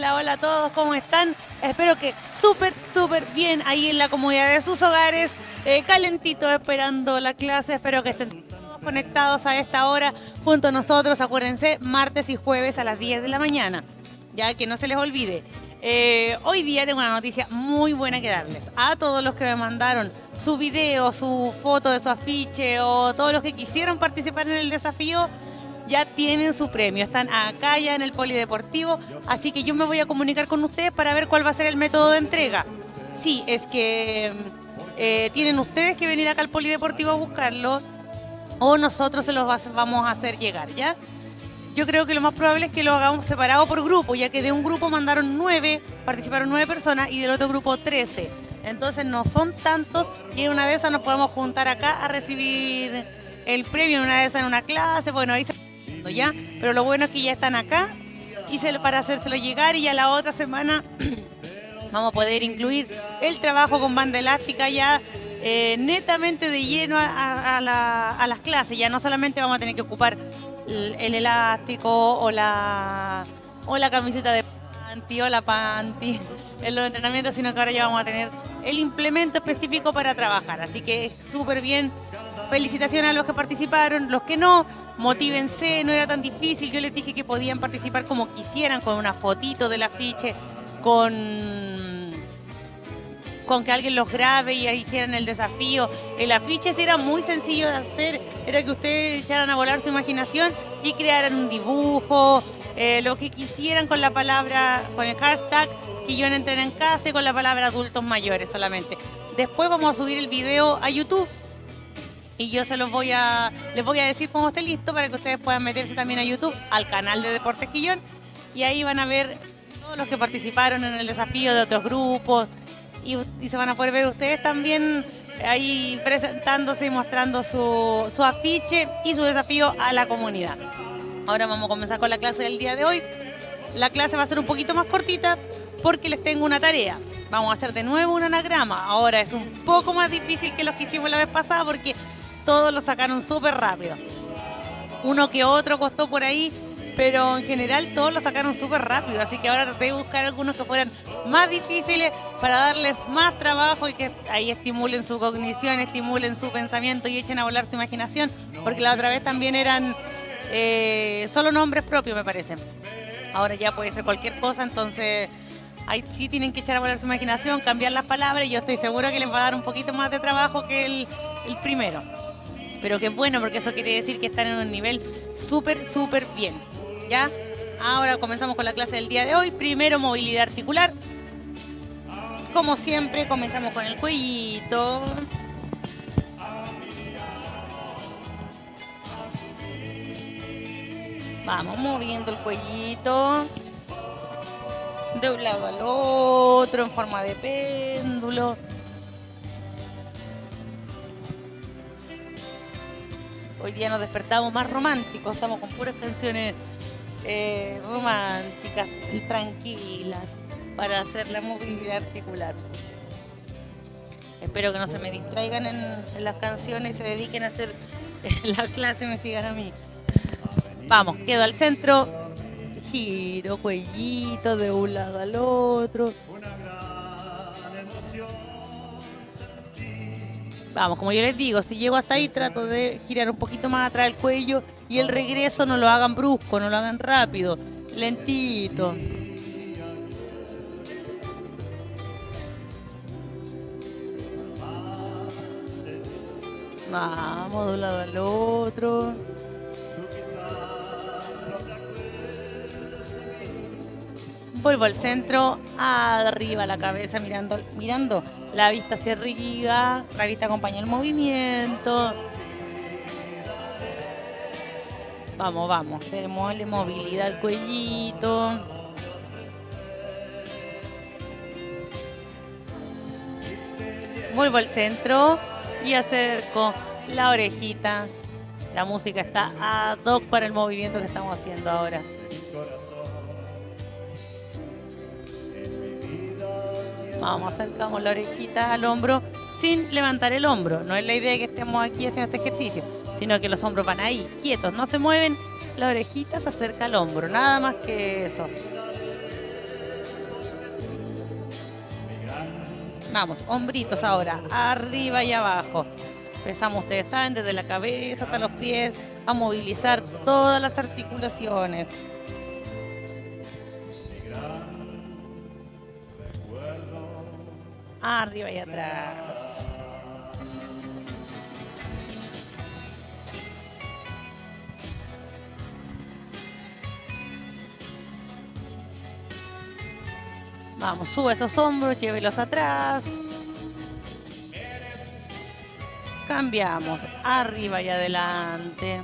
Hola, hola a todos, ¿cómo están? Espero que súper bien ahí en la comodidad de sus hogares, calentitos esperando la clase. Espero que estén todos conectados a esta hora junto a nosotros. Acuérdense, martes y jueves a las 10 de la mañana, ya que no se les olvide. Hoy día tengo una noticia muy buena que darles a todos los que me mandaron su video, su foto de su afiche o todos los que quisieron participar en el desafío. Ya tienen su premio, están acá ya en el polideportivo, así que yo me voy a comunicar con ustedes para ver cuál va a ser el método de entrega. Sí, es que tienen ustedes que venir acá al polideportivo a buscarlo o nosotros se los vamos a hacer llegar, ¿ya? Yo creo que lo más probable es que lo hagamos separado por grupo, ya que de un grupo mandaron 9, participaron 9 personas y del otro grupo 13. Entonces no son tantos y en una de esas nos podemos juntar acá a recibir el premio, en una de esas en una clase, bueno, ahí se ya, pero lo bueno es que ya están acá y para hacérselo llegar y ya la otra semana vamos a poder incluir el trabajo con banda elástica ya netamente de lleno a las clases. Ya no solamente vamos a tener que ocupar el elástico o la camiseta de panty o la panty en los entrenamientos, sino que ahora ya vamos a tener el implemento específico para trabajar. Así que súper bien. Felicitaciones a los que participaron, los que no, motívense, no era tan difícil. Yo les dije que podían participar como quisieran, con una fotito del afiche, con que alguien los grabe y hicieran el desafío. El afiche era muy sencillo de hacer, era que ustedes echaran a volar su imaginación y crearan un dibujo, lo que quisieran con la palabra, con el hashtag que yo entrené en casa y con la palabra adultos mayores solamente. Después vamos a subir el video a YouTube. Y yo les voy a decir cómo esté listo para que ustedes puedan meterse también a YouTube, al canal de Deportes Quillón. Y ahí van a ver todos los que participaron en el desafío de otros grupos. Y se van a poder ver ustedes también ahí presentándose y mostrando su afiche y su desafío a la comunidad. Ahora vamos a comenzar con la clase del día de hoy. La clase va a ser un poquito más cortita porque les tengo una tarea. Vamos a hacer de nuevo un anagrama. Ahora es un poco más difícil que los que hicimos la vez pasada porque todos lo sacaron súper rápido. Uno que otro costó por ahí, pero en general todos lo sacaron súper rápido. Así que ahora traté de buscar algunos que fueran más difíciles para darles más trabajo y que ahí estimulen su cognición, estimulen su pensamiento y echen a volar su imaginación. Porque la otra vez también eran solo nombres propios, me parece. Ahora ya puede ser cualquier cosa, entonces ahí sí tienen que echar a volar su imaginación, cambiar las palabras y yo estoy segura que les va a dar un poquito más de trabajo que el primero. Pero que es bueno porque eso quiere decir que están en un nivel súper bien, ¿ya? Ahora comenzamos con la clase del día de hoy. Primero, movilidad articular. Como siempre, comenzamos con el cuellito. Vamos moviendo el cuellito de un lado al otro en forma de péndulo. Hoy día nos despertamos más románticos, estamos con puras canciones románticas y tranquilas para hacer la movilidad articular. Espero que no se me distraigan en las canciones y se dediquen a hacer la clase y me sigan a mí. Vamos, quedo al centro, giro, cuellito de un lado al otro. Vamos, como yo les digo, si llego hasta ahí trato de girar un poquito más atrás el cuello y el regreso no lo hagan brusco, no lo hagan rápido, lentito. Vamos de un lado al otro. Vuelvo al centro, arriba la cabeza, mirando la vista hacia arriba, la vista acompaña el movimiento. Vamos, démosle movilidad al cuellito. Vuelvo al centro y acerco la orejita. La música está ad hoc para el movimiento que estamos haciendo ahora. Vamos, acercamos la orejita al hombro sin levantar el hombro. No es la idea que estemos aquí haciendo este ejercicio, sino que los hombros van ahí, quietos, no se mueven. La orejita se acerca al hombro, nada más que eso. Vamos, hombritos ahora, arriba y abajo. Empezamos, ustedes saben, desde la cabeza hasta los pies, a movilizar todas las articulaciones. Arriba y atrás. Vamos, sube esos hombros, llévelos atrás. Cambiamos, arriba y adelante.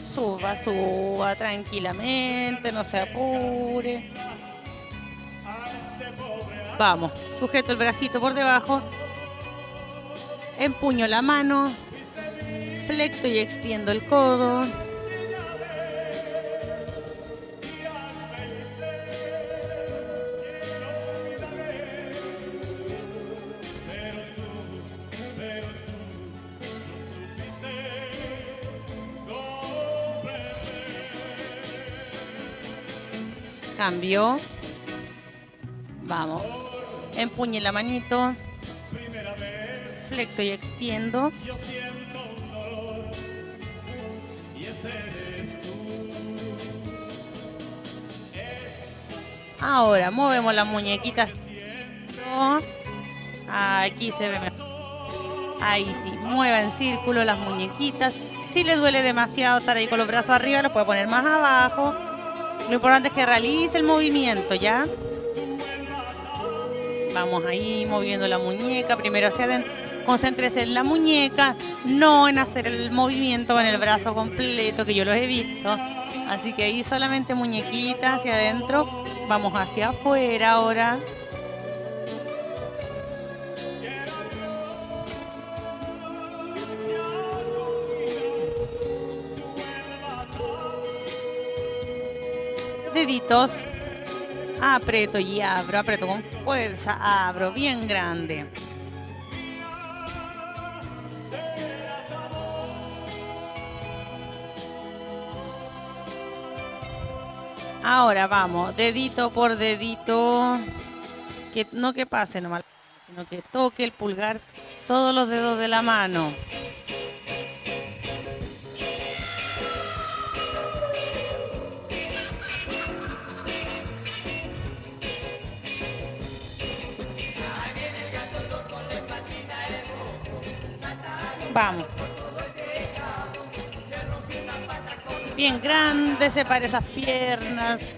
Suba, suba tranquilamente, no se apure. Vamos, sujeto el bracito por debajo. Empuño la mano. Flecto y extiendo el codo. Cambio. Vamos. Empuñe la manito. Flecto y extiendo. Ahora movemos las muñequitas. Aquí se ve mejor. Ahí sí, mueva en círculo las muñequitas. Si les duele demasiado estar ahí con los brazos arriba, los puede poner más abajo. Lo importante es que realice el movimiento, ¿ya? Vamos ahí moviendo la muñeca, primero hacia adentro. Concéntrese en la muñeca, no en hacer el movimiento en el brazo completo, que yo los he visto. Así que ahí solamente muñequita hacia adentro. Vamos hacia afuera ahora. Deditos. Aprieto y abro, aprieto con fuerza, abro bien grande. Ahora vamos, dedito por dedito, que no que pase nomás, sino que toque el pulgar todos los dedos de la mano. Vamos. Bien grande, separe esas piernas.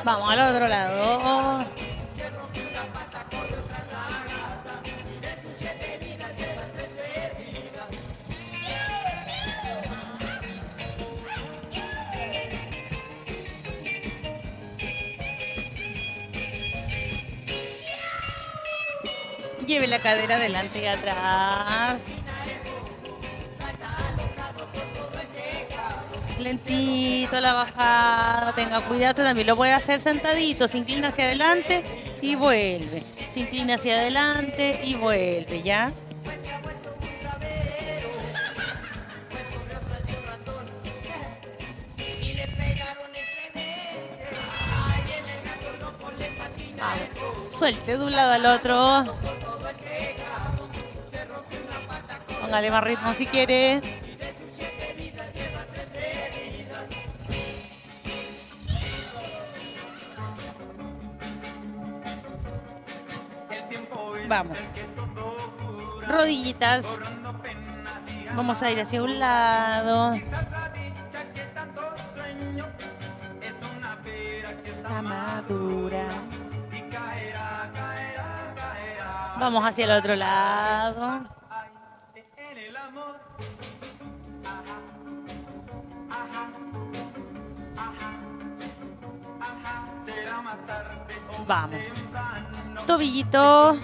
Vamos al otro lado. Lleve la cadera adelante y atrás. Lentito la bajada, tenga cuidado, también lo puede hacer sentadito, se inclina hacia adelante y vuelve. Se inclina hacia adelante y vuelve, ¿ya? Suelte de un lado al otro. Póngale más ritmo si quiere. Vamos. Rodillitas. Vamos a ir hacia un lado. Está madura. Vamos hacia el otro lado. Vamos. Tobillito.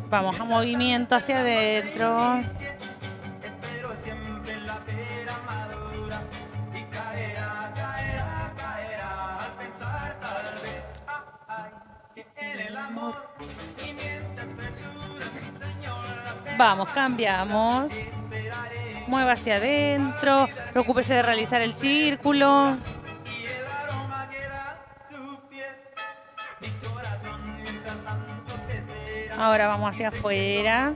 Vamos a movimiento hacia adentro. Vamos, cambiamos. Mueva hacia adentro. Preocúpese de realizar el círculo. Ahora vamos hacia afuera.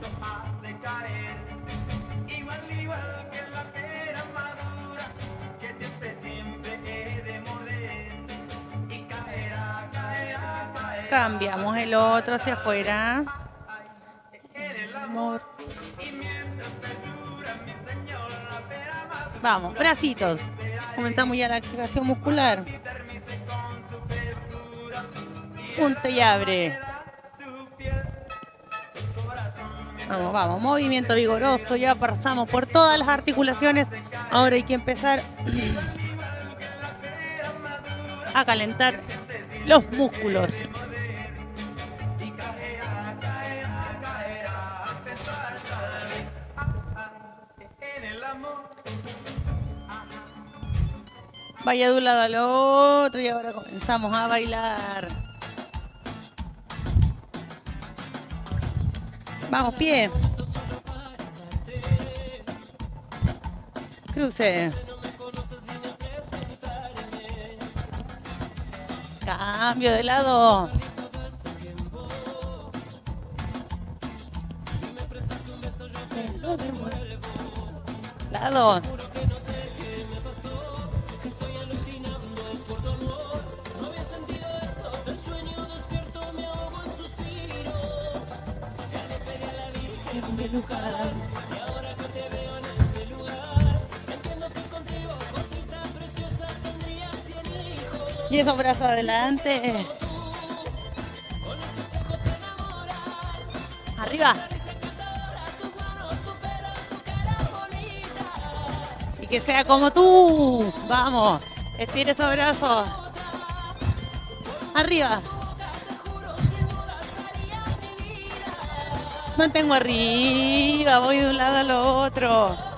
Cambiamos el otro hacia afuera. Amor. Vamos, bracitos. Comenzamos ya la activación muscular. Punta y abre. Vamos, vamos. Movimiento vigoroso. Ya pasamos por todas las articulaciones. Ahora hay que empezar a calentar los músculos. Vaya de un lado al otro y ahora comenzamos a bailar. Vamos, pie. Cruce. Cambio de lado. Lado. Y esos brazos adelante. Arriba. Y que sea como tú. Vamos. Estire esos brazos. Arriba. Mantengo arriba. Voy de un lado al otro.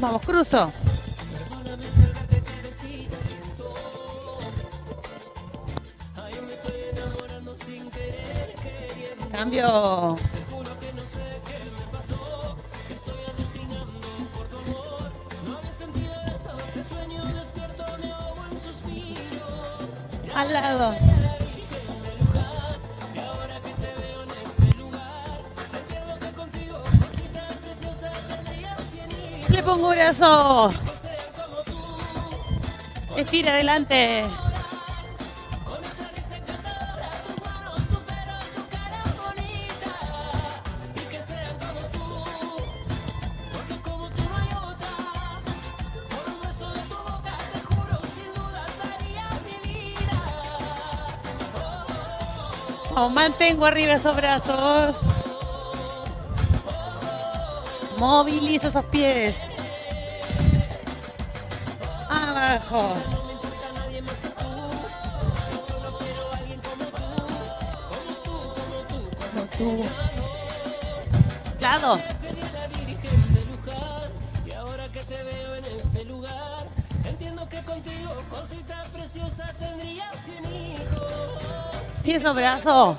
Vamos, cruzo. Cambio. Al lado. Le pongo brazo. Estira adelante. Vamos, mantengo arriba esos brazos. Movilizo esos pies. Abajo. Como tú. Lado. Y esos brazos.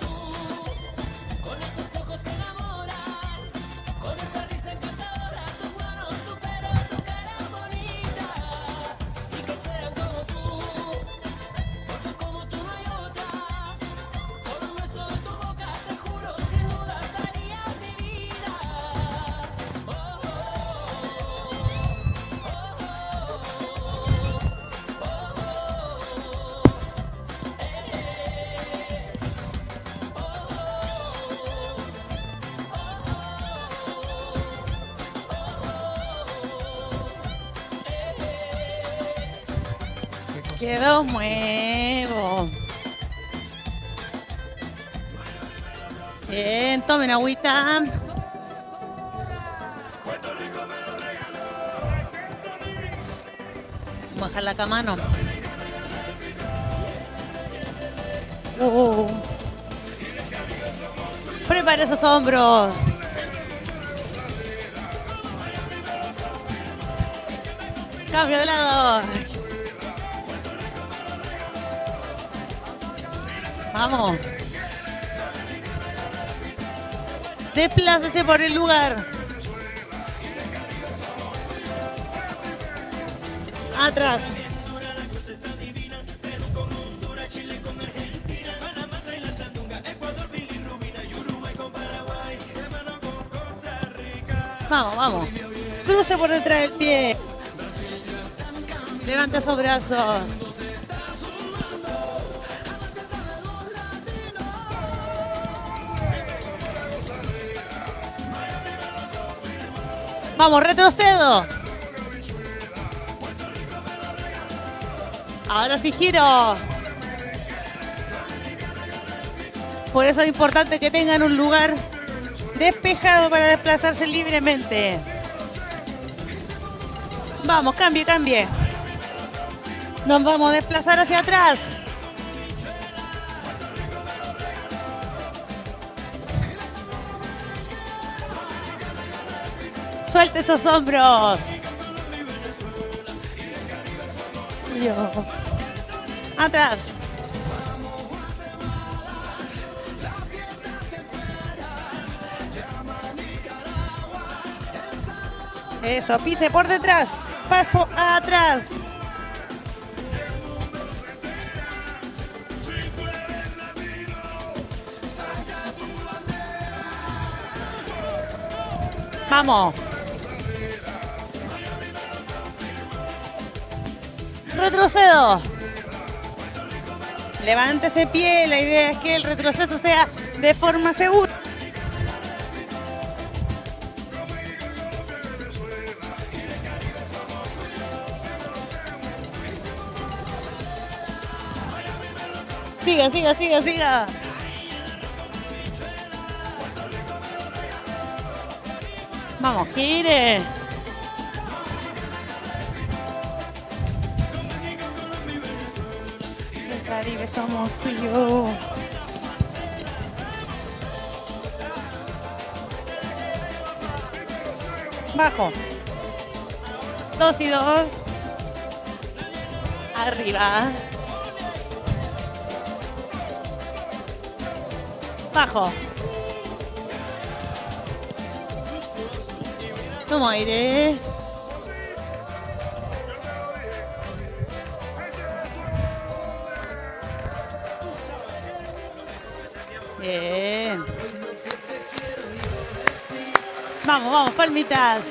Quedó muevo. Bien, tomen agüita. Bajar la mano. Prepara esos hombros. Cambio de lado. Vamos. Desplácese por el lugar. Atrás. Vamos, vamos. Cruce por detrás del pie. Levanta esos brazos. Vamos, retrocedo. Ahora sí giro. Por eso es importante que tengan un lugar despejado para desplazarse libremente. Vamos, cambie, cambie. Nos vamos a desplazar hacia atrás. Suelte esos hombros. Atrás. Eso, pise por detrás. Paso atrás. Vamos. Retrocedo. Levante ese pie. La idea es que el retroceso sea de forma segura. Siga, siga, siga, siga. Vamos, gire. El Caribe somos tú y yo. Bajo. 2 y 2. Arriba. Bajo. Toma aire. Bien. Vamos, vamos, palmitas.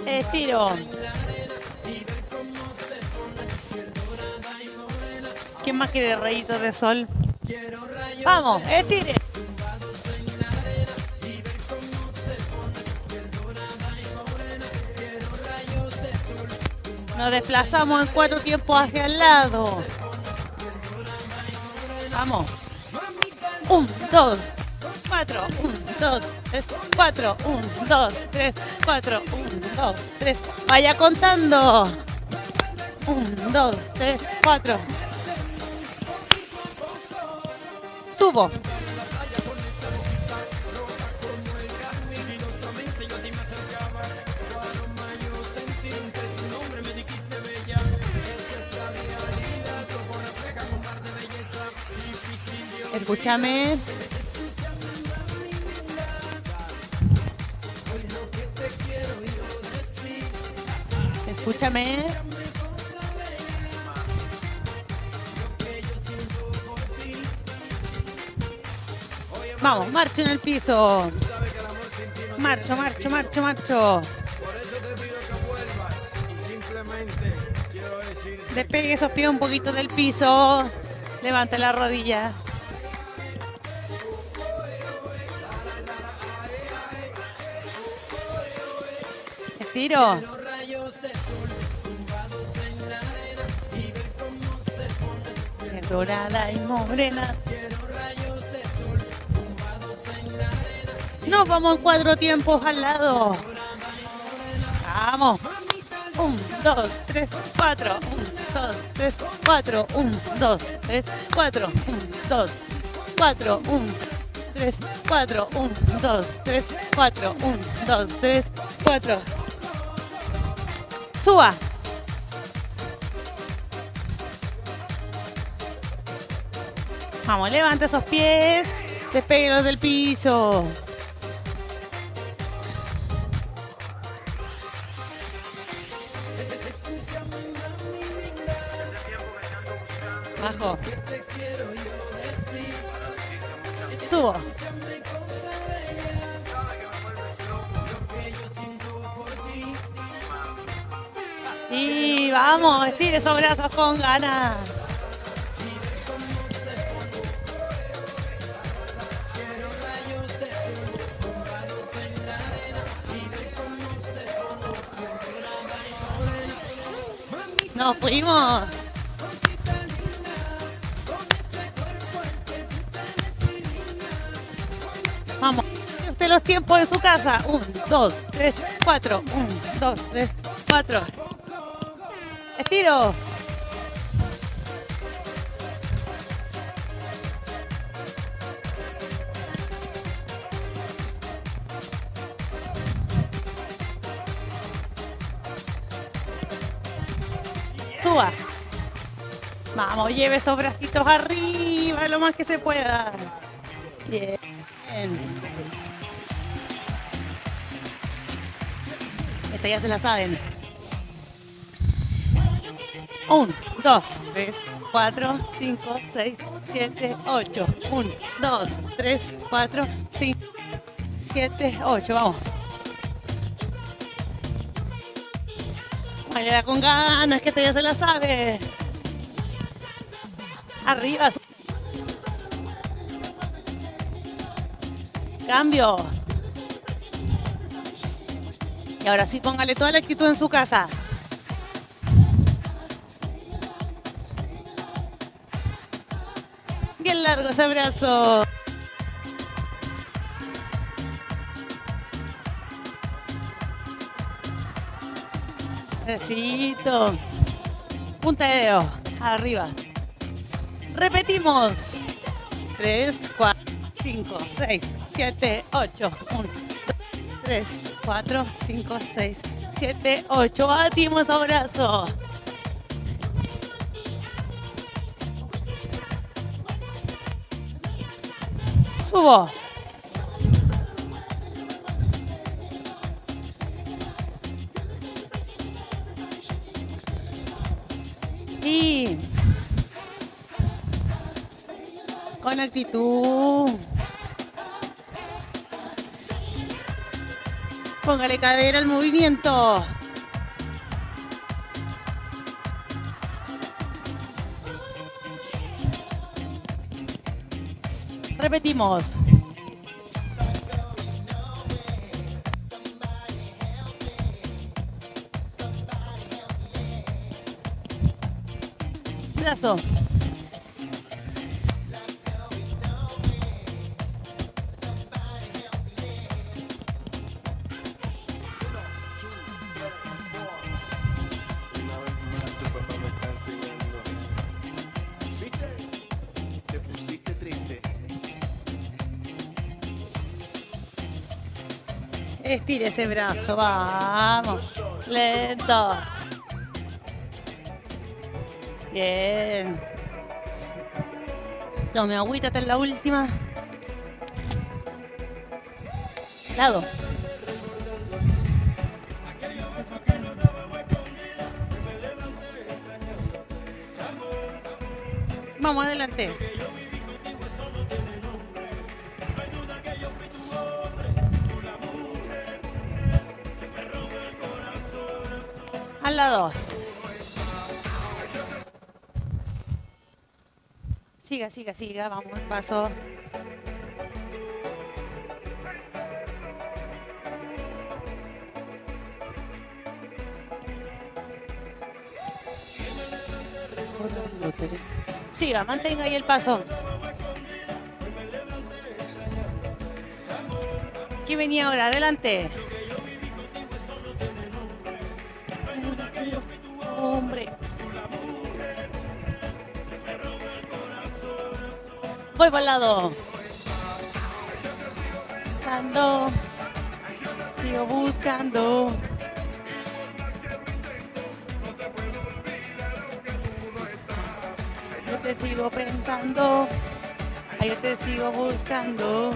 Estiro. ¿Quién más quiere rayitos de sol? Vamos, estire. Nos desplazamos en 4 tiempos hacia el lado. Vamos. 1, 2, 4. 1, 2, 3, 4. 1, 2, 3, 4. 1, 2, 3. Vaya contando. 1, 2, 3, 4. Subo. Escúchame. Escúchame. Vamos, marcho en el piso. Marcho, marcho, marcho, marcho. Despegue esos pies un poquito del piso. Levante la rodilla. Estiro. Dorada y morena. Nos vamos en 4 tiempos al lado. Vamos. 1, 2, 3, 4. 1, 2, 3, 4. 1, 2, 3, 4. 1, 2, 4. 1, 3, 4. 1, 2, 3, 4. 1, 2, 3, 4. Suba. Vamos, levante esos pies. Despéguelos del piso. Bajo. Subo. Y vamos, estire esos brazos con ganas. Nos fuimos. Vamos. Usted los tiempos en su casa. 1, 2, 3, 4. 1, 2, 3, 4. Estiro. Suba. Vamos, lleve esos bracitos arriba lo más que se pueda. Bien. Esta ya se la saben. 1, 2, 3, 4, 5, 6, 7, 8. 1, 2, 3, 4, 5, 7, 8. Vamos. Baila con ganas, que esta ya se la sabe. Arriba. Cambio. Y ahora sí, póngale toda la actitud en su casa. Bien largo ese brazo. Besito. Punta de dedo. Arriba. Repetimos. 3, 4, 5, 6, 7, 8. 1, 2, 3, 4, 5, 6, 7, 8. Batimos esos brazos. Subo. Y con actitud. Póngale cadera al movimiento. Repetimos. Brazo. Estire ese brazo, vamos. Lento. Bien. Tome agüita hasta la última. Lado. Vamos adelante. Al lado. Siga, siga, siga. Vamos, paso. Siga, mantenga ahí el paso. ¿Qué venía ahora? Adelante. hombre. Voy para el lado. Pensando, sigo buscando. Yo te sigo pensando. Yo te sigo buscando.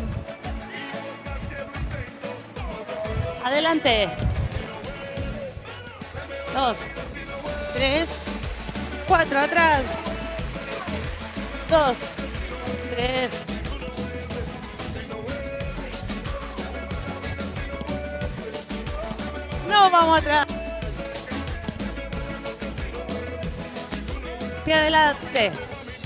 Adelante. 2, 3, 4 atrás. 2, 3. No vamos atrás. Pie adelante.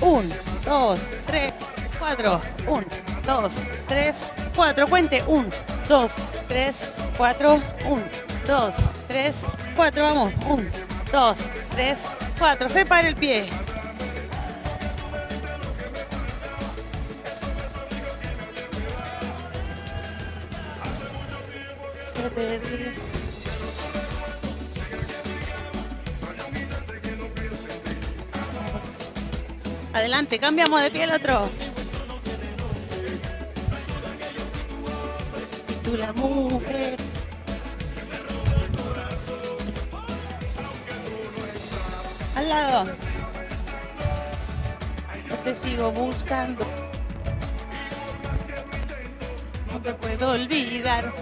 1, 2, 3, 4. 1, 2, 3, 4. Cuente. 1, 2, 3, 4. 1, 2, 3, 4. Vamos. 1, 2, 3, 4. Separa el pie. Te perdí. Adelante, cambiamos de pie el otro. Y tú la mujer. Al lado. Yo te sigo buscando. No te puedo olvidar.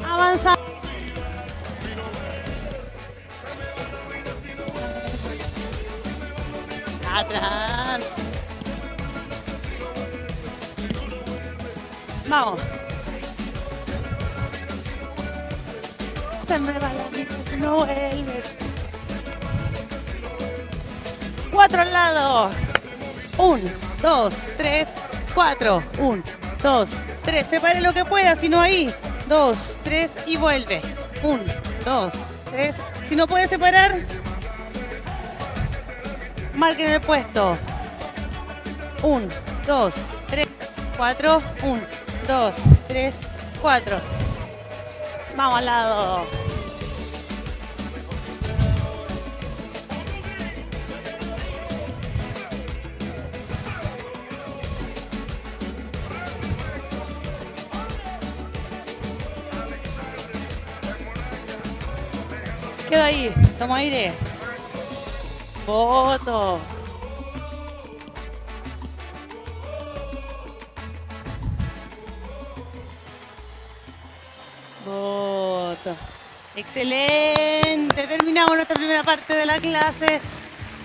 Avanza. Atrás. Vamos. Se me va la vida si no vuelves. 4 al lado. 1, 2, 3, 4. 1, 2, 3. Separe lo que pueda, si no ahí. 2, 3 y vuelve. 1, 2, 3. Si no puede separar, marquen el puesto. 1, 2, 3, 4. 1, 2, 3, 4. Vamos al lado. Queda ahí, toma aire. Voto. Voto. Excelente. Terminamos nuestra primera parte de la clase.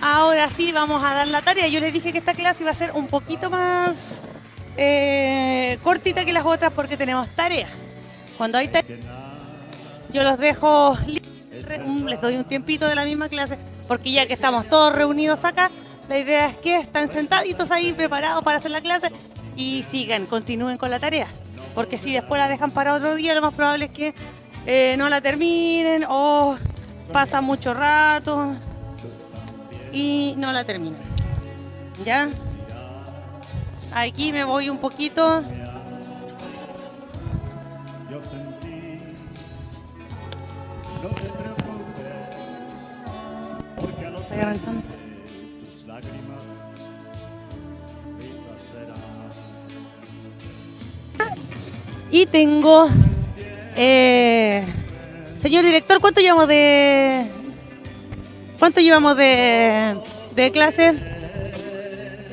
Ahora sí vamos a dar la tarea. Yo les dije que esta clase iba a ser un poquito más cortita que las otras porque tenemos tareas. Cuando hay tareas, yo los dejo libres. Les doy un tiempito de la misma clase, porque ya que estamos todos reunidos acá, la idea es que estén sentaditos ahí preparados para hacer la clase y sigan, continúen con la tarea, porque si después la dejan para otro día, lo más probable es que no la terminen o pasa mucho rato y no la terminen. ¿Ya? Aquí me voy un poquito. Estoy avanzando. Y tengo, señor director, ¿cuánto llevamos de clase?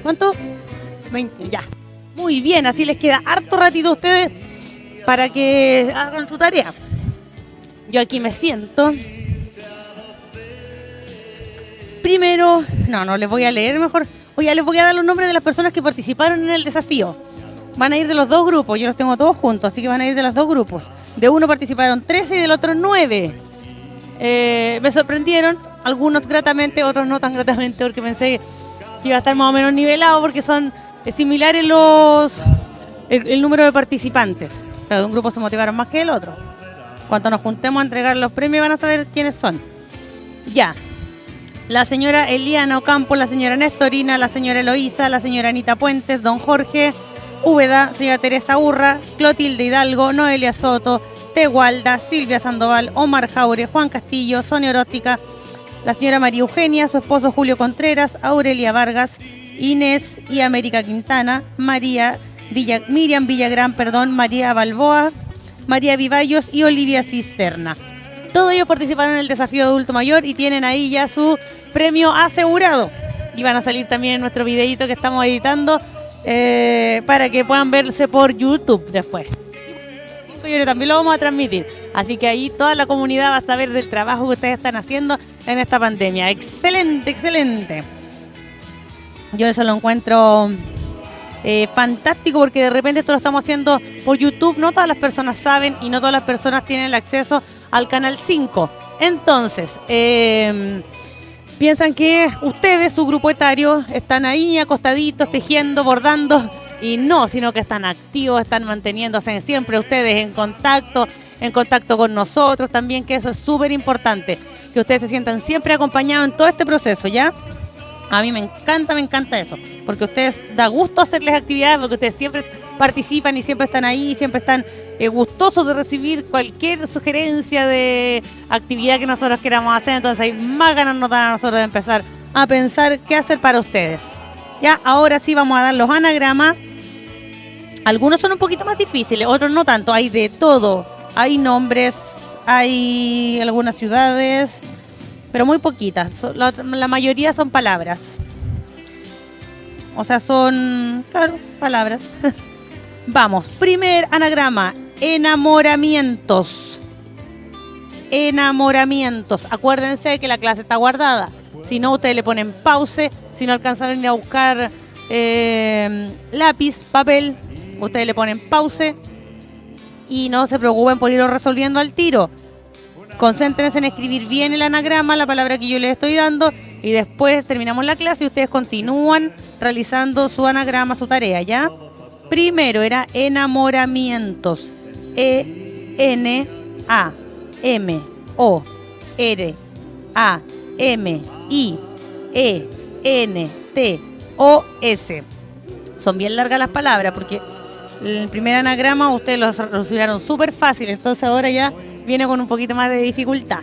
¿Cuánto? 20, ya. Muy bien, así les queda harto ratito a ustedes para que hagan su tarea. Yo aquí me siento. Primero, no les voy a leer mejor. Oye, les voy a dar los nombres de las personas que participaron en el desafío. Van a ir de los dos grupos, yo los tengo todos juntos, así que van a ir de los dos grupos. De uno participaron 13 y del otro 9. Me sorprendieron, algunos gratamente, otros no tan gratamente, porque pensé que iba a estar más o menos nivelado, porque son similares el número de participantes. Pero de un grupo se motivaron más que el otro. Cuando nos juntemos a entregar los premios van a saber quiénes son. Ya. La señora Eliana Ocampo, la señora Nestorina, la señora Eloísa, la señora Anita Puentes, don Jorge, Úbeda, señora Teresa Urra, Clotilde Hidalgo, Noelia Soto, Tegualda, Silvia Sandoval, Omar Jaure, Juan Castillo, Sonia Orótica, la señora María Eugenia, su esposo Julio Contreras, Aurelia Vargas, Inés y América Quintana, Miriam Villagrán, María Balboa, María Vivallos y Olivia Cisterna. Todos ellos participaron en el desafío de adulto mayor y tienen ahí ya su premio asegurado. Y van a salir también en nuestro videito que estamos editando para que puedan verse por YouTube después. Y también lo vamos a transmitir. Así que ahí toda la comunidad va a saber del trabajo que ustedes están haciendo en esta pandemia. Excelente, excelente. Yo eso lo encuentro fantástico porque de repente esto lo estamos haciendo por YouTube. No todas las personas saben y no todas las personas tienen el acceso al canal 5. Entonces, piensan que ustedes, su grupo etario, están ahí acostaditos, tejiendo, bordando. Y no, sino que están activos, están manteniéndose siempre ustedes en contacto con nosotros también, que eso es súper importante, que ustedes se sientan siempre acompañados en todo este proceso, ¿ya? A mí me encanta eso, porque ustedes da gusto hacerles actividades, porque ustedes siempre participan y siempre están ahí, siempre están gustosos de recibir cualquier sugerencia de actividad que nosotros queramos hacer, entonces hay más ganas nos dan a nosotros de empezar a pensar qué hacer para ustedes. Ya, ahora sí vamos a dar los anagramas. Algunos son un poquito más difíciles, otros no tanto, hay de todo. Hay nombres, hay algunas ciudades, pero muy poquitas. La mayoría son palabras. O sea, son, claro, palabras. Vamos, primer anagrama, enamoramientos. Enamoramientos. Acuérdense que la clase está guardada. Si no, ustedes le ponen pause. Si no alcanzaron a ir a buscar lápiz, papel, ustedes le ponen pause y no se preocupen por irlo resolviendo al tiro. Concéntrense en escribir bien el anagrama, la palabra que yo les estoy dando, y después terminamos la clase y ustedes continúan realizando su anagrama, su tarea, ¿ya? Primero era enamoramientos. E-N-A-M-O-R-A-M-I-E-N-T-O-S. Son bien largas las palabras porque el primer anagrama ustedes lo resolucionaron súper fácil, entonces ahora ya viene con un poquito más de dificultad.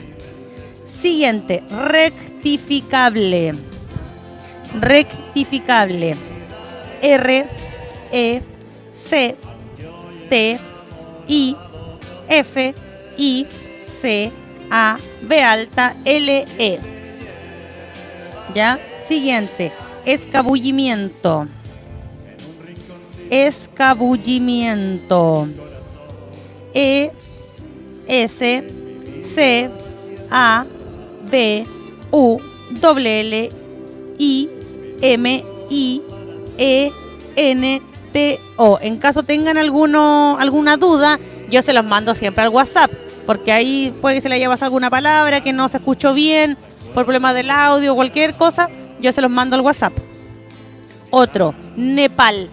Siguiente, rectificable. Rectificable. R-E-C-T-I-F-I-C-A-B-L-E. ¿Ya? Siguiente, escabullimiento. Escabullimiento. E-S-C-A-B-U-L-L-I-M-I-E-N-T-O. En caso tengan alguna duda, yo se los mando siempre al WhatsApp, porque ahí puede que se le haya pasado alguna palabra que no se escuchó bien por problemas del audio o cualquier cosa, yo se los mando al WhatsApp. Otro, Nepal.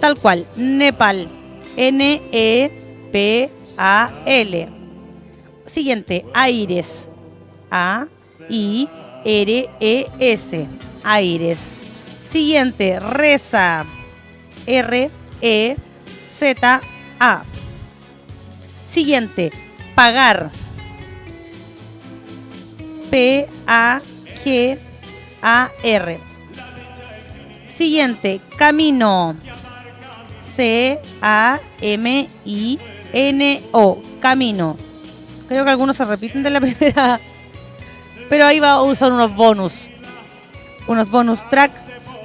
Tal cual, Nepal. N-E-P-A-L. Siguiente, aires. A-I-R-E-S. Aires. Siguiente, reza. R-E-Z-A. Siguiente, pagar. P-A-G-A-R. Siguiente, camino. C-A-M-I-N-O. Camino. Creo que algunos se repiten de la primera, pero ahí va a usar unos bonus track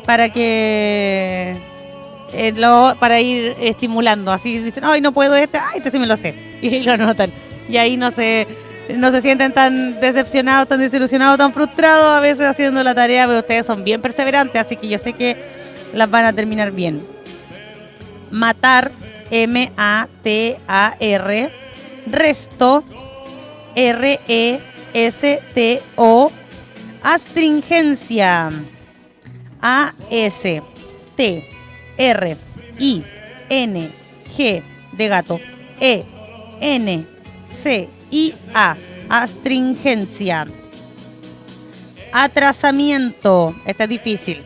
para que para ir estimulando. Así dicen, ay, no puedo este sí me lo sé, y lo anotan, y ahí no se sienten tan decepcionados, tan desilusionados, tan frustrados a veces haciendo la tarea, pero ustedes son bien perseverantes, así que yo sé que las van a terminar bien. Matar, M-A-T-A-R. Resto, R-E-S-T-O. Astringencia, A-S-T-R-I-N-G de gato, E-N-C-I-A. Astringencia. Atrasamiento, esta es difícil.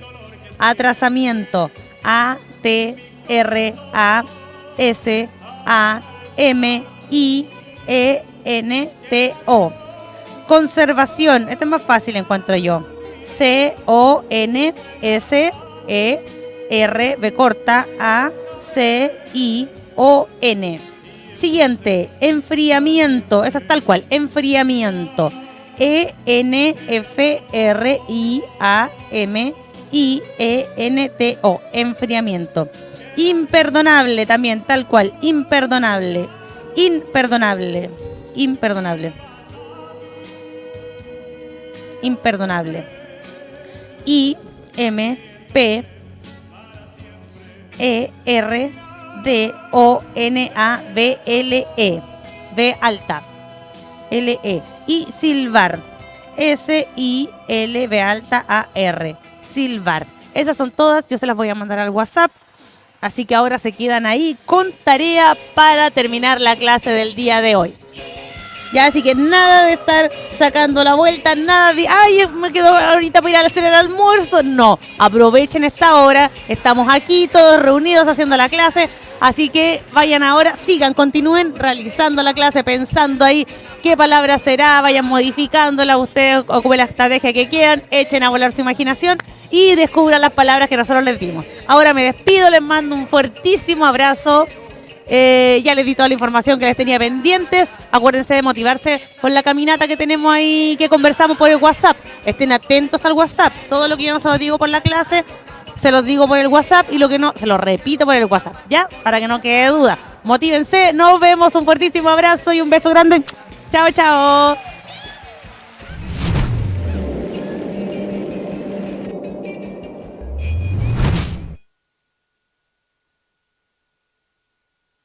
Atrasamiento, A-T C-O-N-S-A-M-I-E-N-T-O. Conservación, este es más fácil encuentro yo. C-O-N-S-E-R, B corta, A-C-I-O-N. Siguiente, enfriamiento, esa es tal cual, enfriamiento. E-N-F-R-I-A-M-I-E-N-T-O, enfriamiento. Imperdonable también, tal cual, imperdonable. Imperdonable, imperdonable. Imperdonable. I-M-P-E-R-D-O-N-A-B-L-E. B alta. L-E. Y silbar. S-I-L-B alta A-R. Silbar. Esas son todas. Yo se las voy a mandar al WhatsApp. Así que ahora se quedan ahí con tarea para terminar la clase del día de hoy. Ya, así que nada de estar sacando la vuelta, nada de, ay, me quedo ahorita para ir a hacer el almuerzo. No, aprovechen esta hora, estamos aquí todos reunidos haciendo la clase, así que vayan ahora, sigan, continúen realizando la clase, pensando ahí qué palabra será, vayan modificándola, ustedes ocupen la estrategia que quieran, echen a volar su imaginación y descubran las palabras que nosotros les dimos. Ahora me despido, les mando un fuertísimo abrazo. Ya les di toda la información que les tenía pendientes. Acuérdense de motivarse con la caminata que tenemos ahí, que conversamos por el WhatsApp. Estén atentos al WhatsApp. Todo lo que yo no se los digo por la clase, se los digo por el WhatsApp, y lo que no, se los repito por el WhatsApp, ¿ya? Para que no quede duda. Motívense, nos vemos, un fuertísimo abrazo y un beso grande. Chao, chao.